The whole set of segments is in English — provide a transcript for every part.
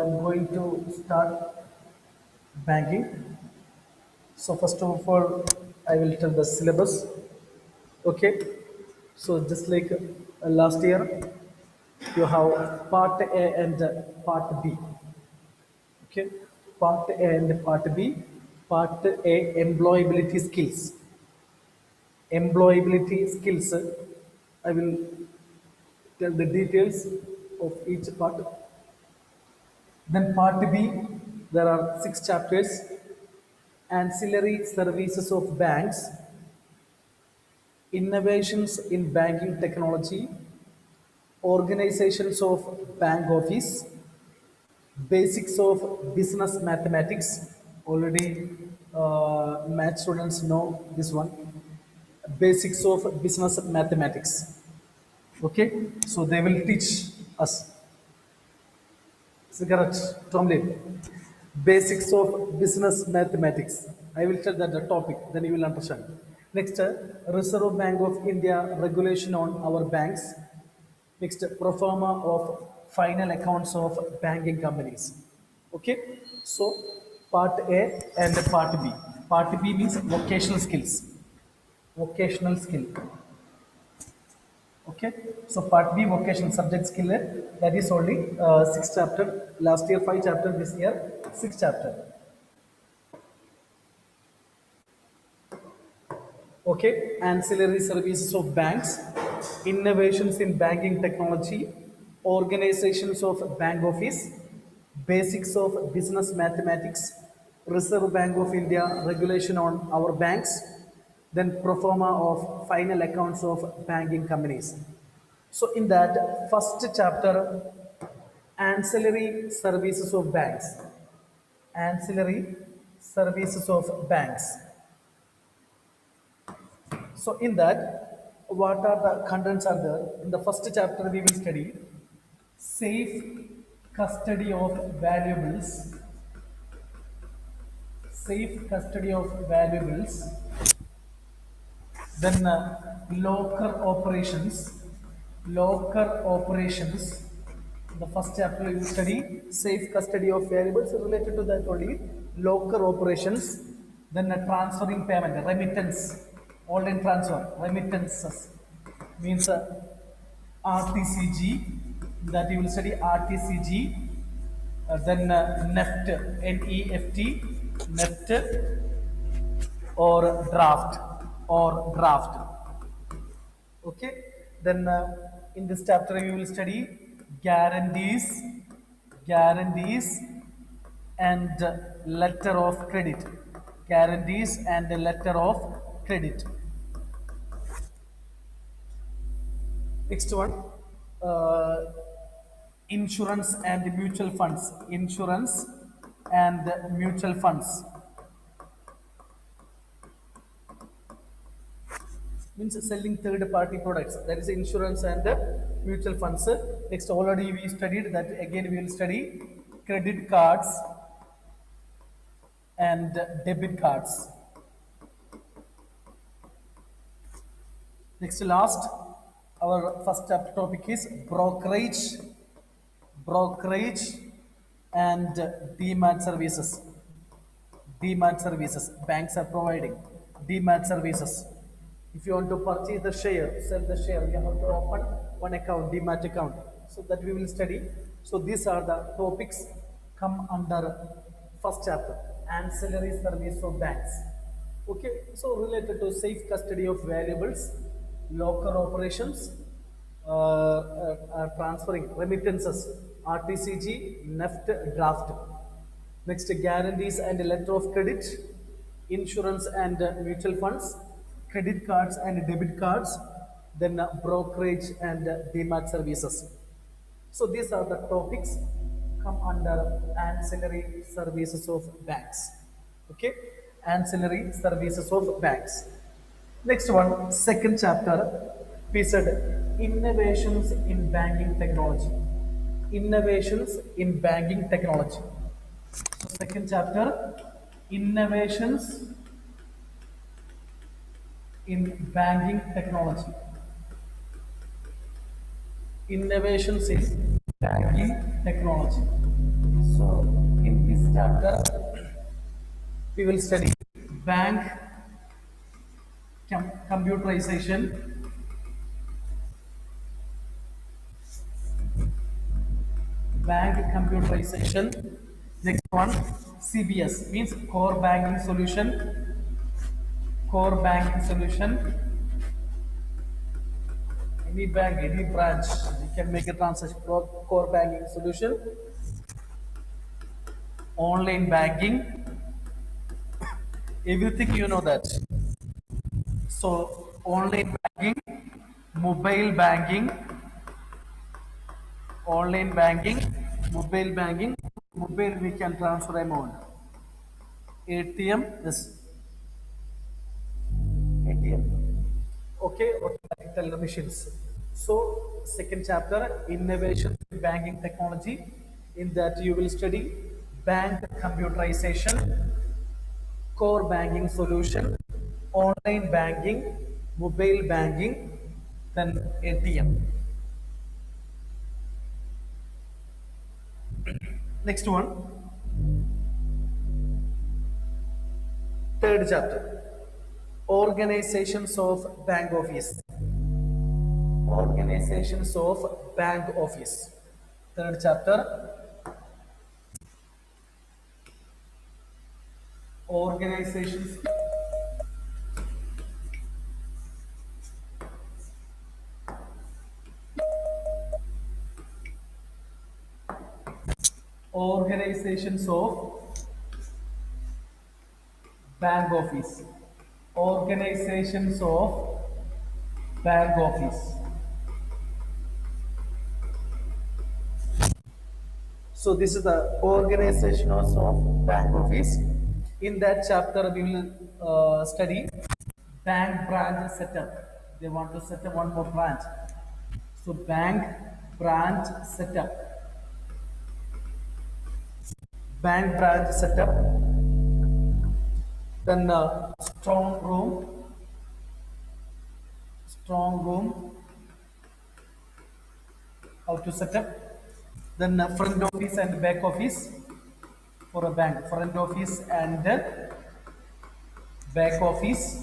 I'm going to start banking. So first of all, I will tell the syllabus. Okay. So just like last year, you have part A and part B. Okay. Part A and part B. Part A, employability skills. Employability skills. I will tell the details of each part. Then part B, there are six chapters. Ancillary services of banks, innovations in banking technology, organizations of bank office, basics of business mathematics. Already, math students know this one. Basics of business mathematics. Okay, so they will teach us. Cigarette, Tomlin. Basics of business mathematics. I will tell that the topic, then you will understand. Next, Reserve Bank of India regulation on our banks. Next, pro forma of final accounts of banking companies. Okay, so part A and part B. Part B means vocational skills. Vocational skill. Okay, so part B vocation subject skill that is only six chapter. Last year five chapter, this year six chapter. Okay, ancillary services of banks, innovations in banking technology, organizations of bank office, basics of business mathematics, Reserve Bank of India regulation on our banks, then pro forma of final accounts of banking companies. So in that first chapter, ancillary services of banks, ancillary services of banks. So in that, what are the contents are there? In the first chapter, we will study safe custody of valuables, safe custody of valuables, then locker operations. The first chapter we will study safe custody of variables related to that only locker operations, then transferring payment, remittance, online transfer, remittances means RTCG, that you will study RTCG, then NEFT, NEFT or draft. Okay, then in this chapter we will study guarantees guarantees and letter of credit, guarantees and letter of credit. Next one, uh, insurance and mutual funds, insurance and mutual funds means selling third party products, that is insurance and mutual funds. Next, already we studied that, again we will study credit cards and debit cards. Next, last, our first chapter topic is brokerage and demat services. Demat services, banks are providing demat services. If you want to purchase the share, sell the share, you have to open one account, demat account. So that we will study. So these are the topics come under first chapter, ancillary service of banks. Okay, so related to safe custody of valuables, locker operations, transferring remittances, RTCG, NEFT, draft. Next, guarantees and letter of credit, insurance and mutual funds, credit cards and debit cards, then brokerage and demat services. So these are the topics come under ancillary services of banks. Okay, ancillary services of banks. Next one, second chapter, we said innovations in banking technology. Innovations in banking technology. So second chapter, innovations in banking technology. Innovations in banking technology. chapter we will study bank computerization, bank computerization. Next one, CBS means core banking solution, core banking solution. Any bank, any branch, you can make a transaction for core banking solution. Online banking, everything you know that. So online banking, mobile banking, online banking, mobile we can transfer amount. ATM, yes, ATM. Okay, automatic teller machines. So second chapter, innovation in banking technology. In that you will study bank computerization, core banking solution, online banking, mobile banking, then ATM. Next one, third chapter, organizations of bank office. Organizations of bank office. Third chapter, organizations, organizations of bank office. Organizations of bank office. So this is the organization of bank office. In that chapter, we will study bank branch setup. They want to set up one more branch. So bank branch setup. Bank branch setup. Then strong room, how to set up. Then front office and back office for a bank. Front office and back office.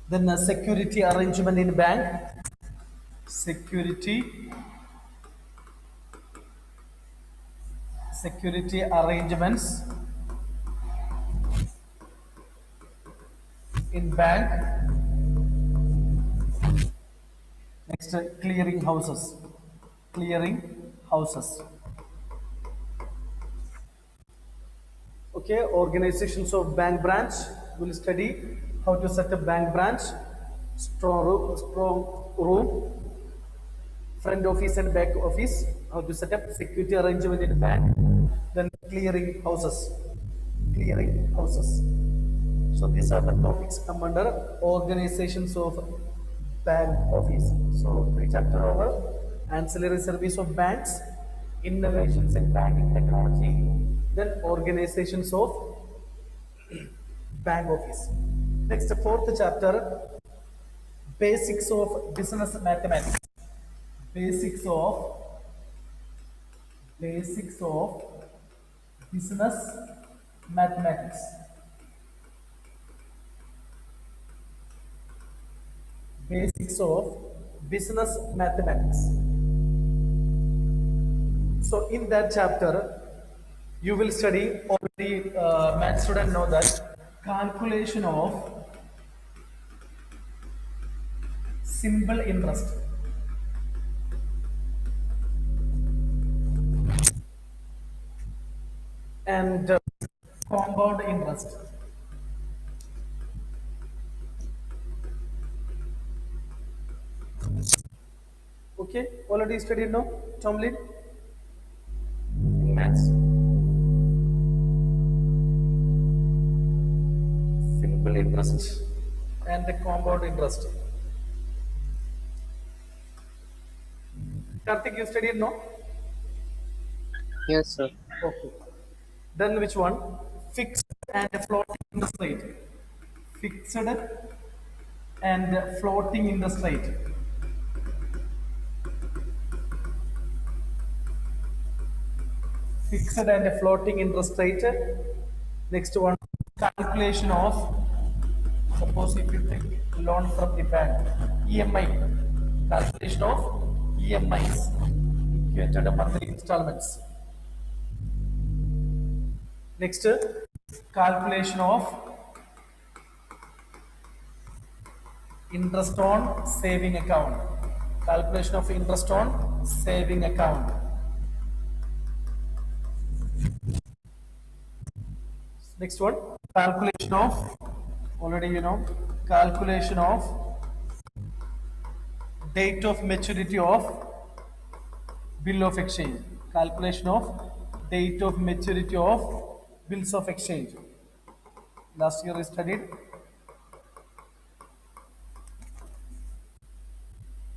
Then security arrangement in bank. Security arrangements in bank. Next, clearing houses. Clearing houses. Okay, organizations of bank branch. We'll study how to set up bank branch, strong room, front office and back office, how to set up security arrangement in the bank, then clearing houses. Clearing houses. So these are the topics come under organizations of bank office. So three chapter over, ancillary service of banks, innovations in banking technology, then organizations of bank office. Next, fourth chapter, basics of business mathematics. Basics of business mathematics. Basics of business mathematics. So in that chapter, you will study already. Math student know that calculation of simple interest. And compound interest. Okay, already studied now, Tomlin? Maths. Simple interest and the compound interest. Karthik, you studied no? Yes, sir. Okay. Then which one? Fixed and floating interest rate. Fixed and floating interest rate. fixed and floating interest rate. Next one, calculation of, suppose if you take loan from the bank, EMI, calculation of EMIs, equated monthly installments. Next, calculation of interest on saving account. Calculation of interest on saving account. Next one, calculation of, already you know, calculation of date of maturity of bill of exchange. Calculation of date of maturity of bills of exchange. Last year we studied.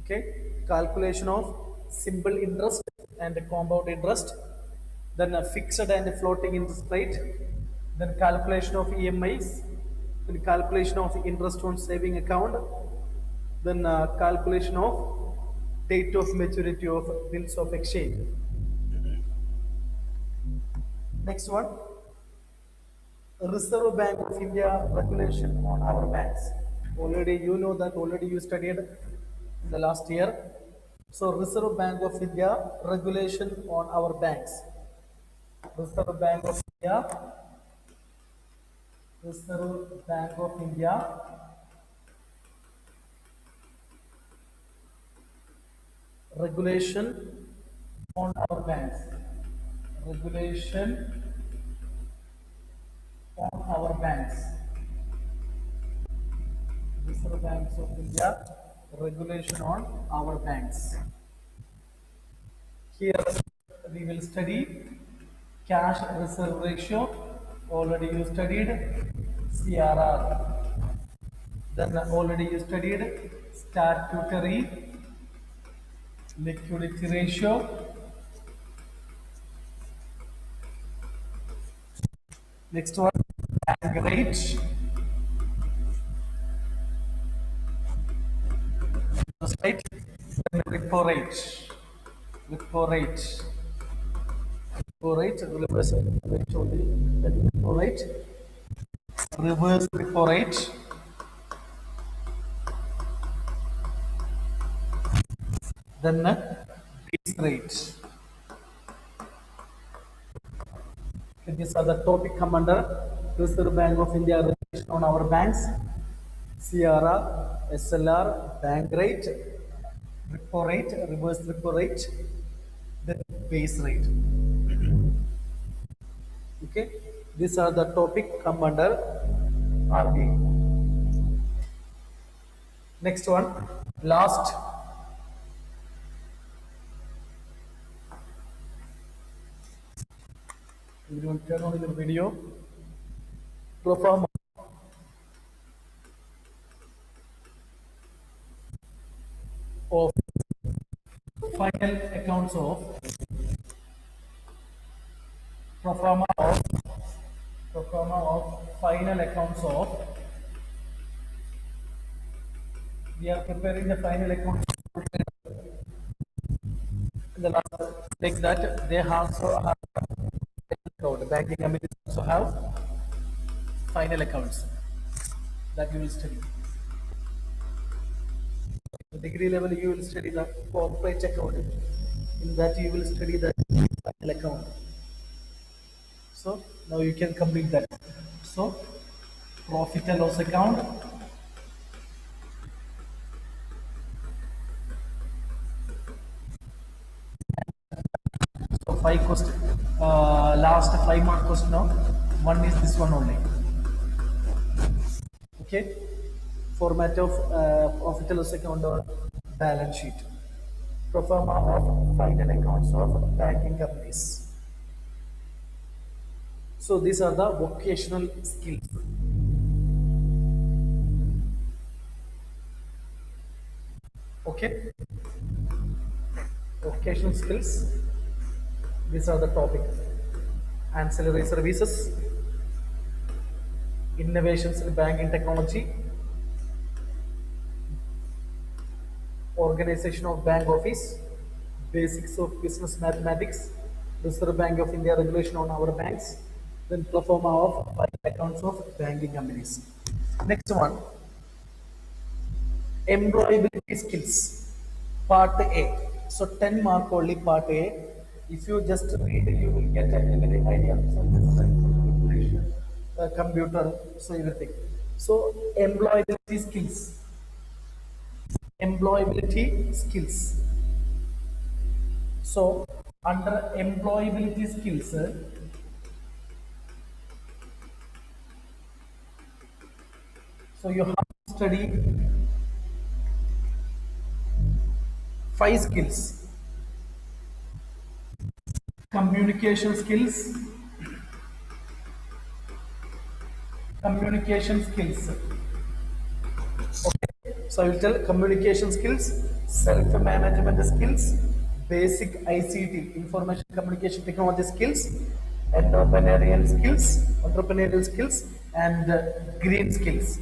Okay, calculation of simple interest and compound interest, then a fixed and floating interest rate, then calculation of EMIs, then calculation of interest on saving account, then calculation of date of maturity of bills of exchange. Next one, Reserve Bank of India regulation on our banks. Already you know that, already you studied in the last year. So Reserve Bank of India regulation on our banks. Reserve Bank of India, Reserve Bank of India regulation on our banks. Regulation on our banks. Reserve Banks of India regulation on our banks. Here we will study cash reserve ratio. Already you studied CRR. Then already you studied statutory liquidity ratio. Next one, bank rate. Right? Then repo rate. Repo rate. Repo rate. Reverse rate only. Then repo rate. Reverse repo rate. Then base rate. Okay, these are the topic come under Reserve Bank of India regulation on our banks. CRR, SLR, bank rate, repo rate, reverse repo rate, then base rate. Okay, these are the topic come under RBI. Next one, last. Everyone turn on your video. Pro forma of final accounts of pro forma of final accounts of, we are preparing the final accounts in the last, like that they also have account, banking companies also have final accounts that you will study. At degree level you will study the corporate accounting, in that you will study the final account. So now you can complete that. So profit and loss account, so 5 question, last 5 mark question now. One is this one only. Okay, format of profit and loss account or balance sheet. Pro forma of final accounts of banking companies. So these are the vocational skills. Okay, vocational skills. These are the topic. Ancillary services, innovations in banking technology, organization of bank office, basics of business mathematics, Reserve Bank of India regulation on our banks, then pro forma of file accounts of banking companies. Next one, employability skills, part A. So 10 mark only part A. If you just read, you will get everything idea. So this is English, computer, so everything. So employability skills, employability skills. So under employability skills, so you have to study five skills: communication skills, communication skills. So I will tell communication skills, self-management skills, basic ICT, information communication technology skills, entrepreneurial skills, and green skills.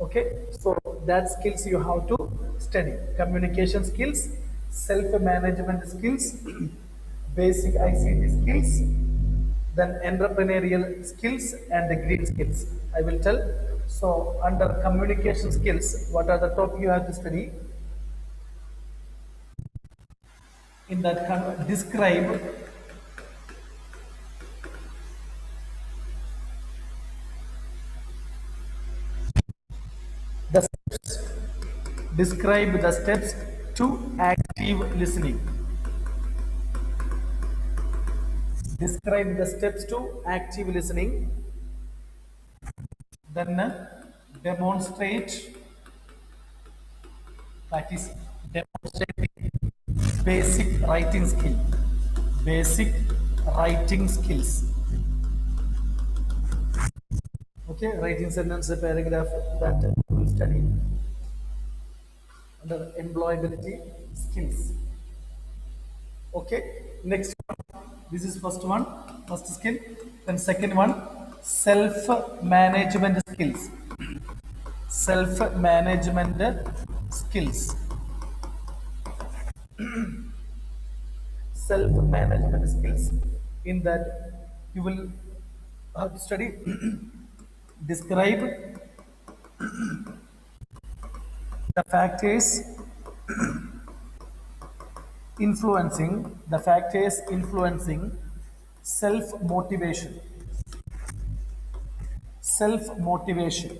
Okay, so that skills you have to study: communication skills, self-management skills, basic ICT skills, then entrepreneurial skills and the green skills. I will tell. So under communication skills, what are the topic you have to study? In that, describe the steps. Describe the steps to active listening. Describe the steps to active listening. Then demonstrate, practice demonstrating basic writing skill. Basic writing skills. Okay, writing sentence, a paragraph, that we will study under employability skills. Okay, next one. This is first one, first skill. Then second one, self-management skills. Self-management skills. Self-management skills. In that, you will have to study, describe the factors influencing self motivation. Self motivation.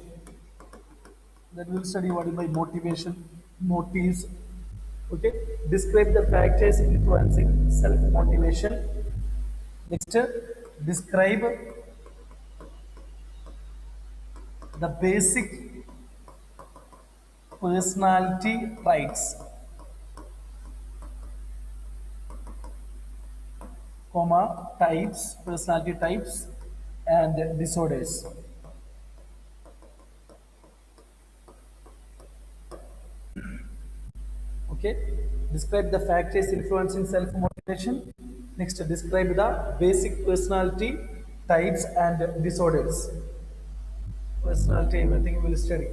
Then we'll study what is by motivation, motives. Okay, describe the factors influencing self motivation. Next, describe the basic personality traits, comma, types, personality types, and disorders. Okay, describe the factors influencing self motivation. Next, describe the basic personality types and disorders. Personality, everything we will study.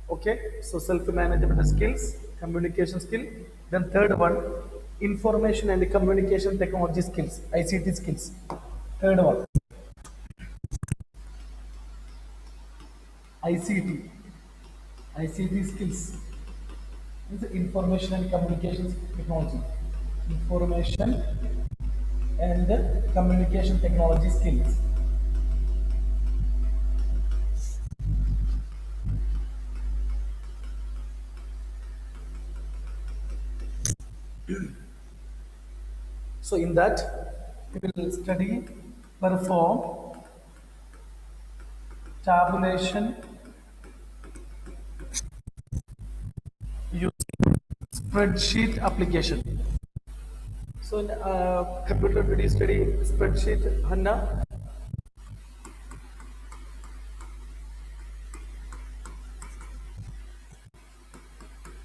Okay, so self-management skills, communication skill. Then third one, information and communication technology skills, ICT skills. Third one, ICT, ICT skills. Is information and communication technology. Information and communication technology skills. So in that, we will study, perform tabulation using spreadsheet application. So in computer, did you study spreadsheet, Hanna?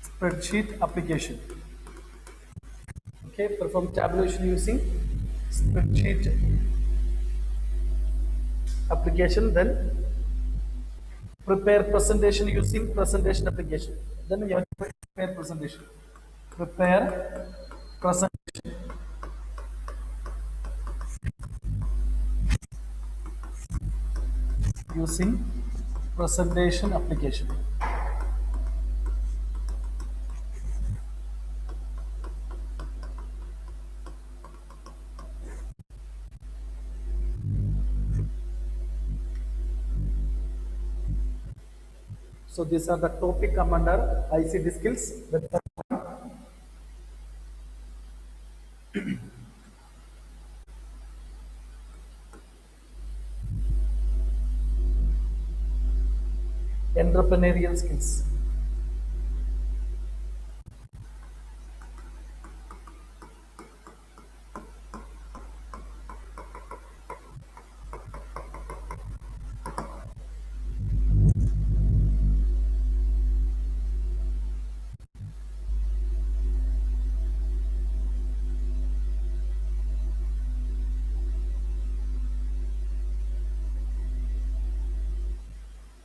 Spreadsheet application. Okay, perform tabulation using spreadsheet application. Then Prepare presentation using presentation application. Then we have to prepare presentation. Prepare presentation using presentation application. So these are the topic come under ICT skills. The entrepreneurial skills.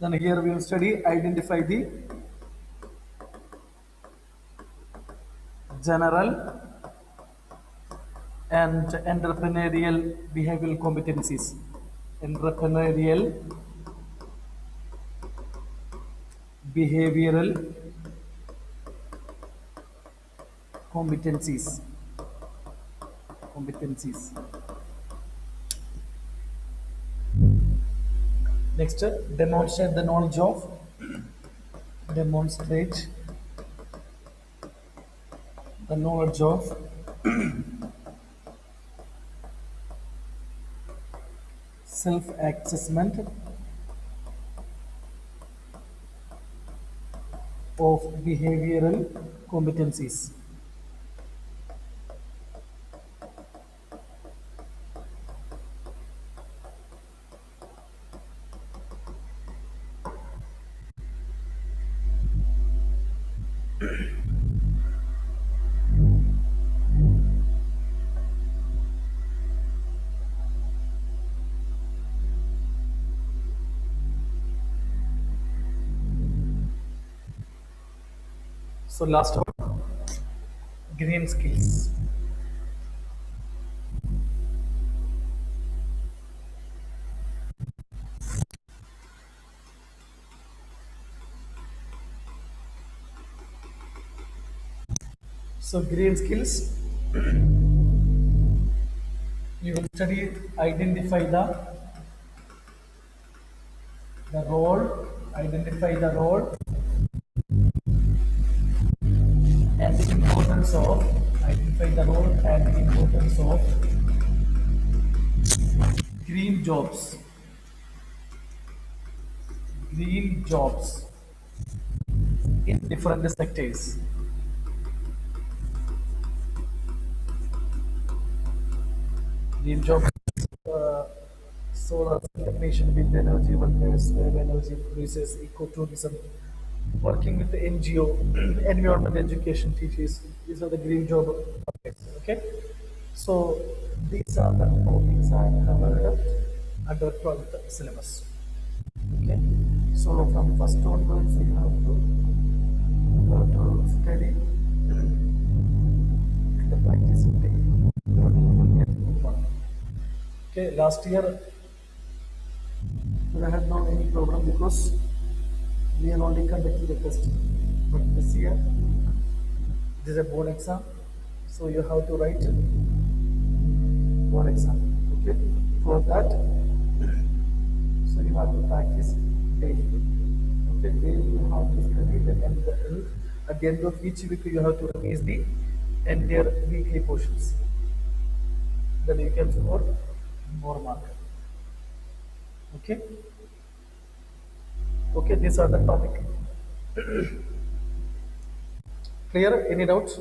Then here we will study identify the general and entrepreneurial behavioral competencies. Entrepreneurial behavioral competencies. Competencies. Next, demonstrate the knowledge of. Demonstrate the knowledge of self-assessment of behavioral competencies. So last one, green skills. So green skills, you will study, identify the role, identify the role and the importance of, identify the role and the importance of green jobs. Green jobs in different sectors. Green jobs, solar technician, wind energy workers, wave energy producers, ecotourism, working with the NGO, environment education teachers. These are the green job markets. Okay, so these are the topics I covered under 12th syllabus. Okay, so from first onwards you have to study the practice will take. Okay, last year I had not any problem because we have only conducted the test. But this year, this is a board exam, so you have to write board exam. Okay, for that, so you have to practice daily. Okay, daily you have to study at the end of each week you have to revise the entire weekly portions. Then you can score more mark. Okay. Okay, these are the topic. Clear? Any doubts?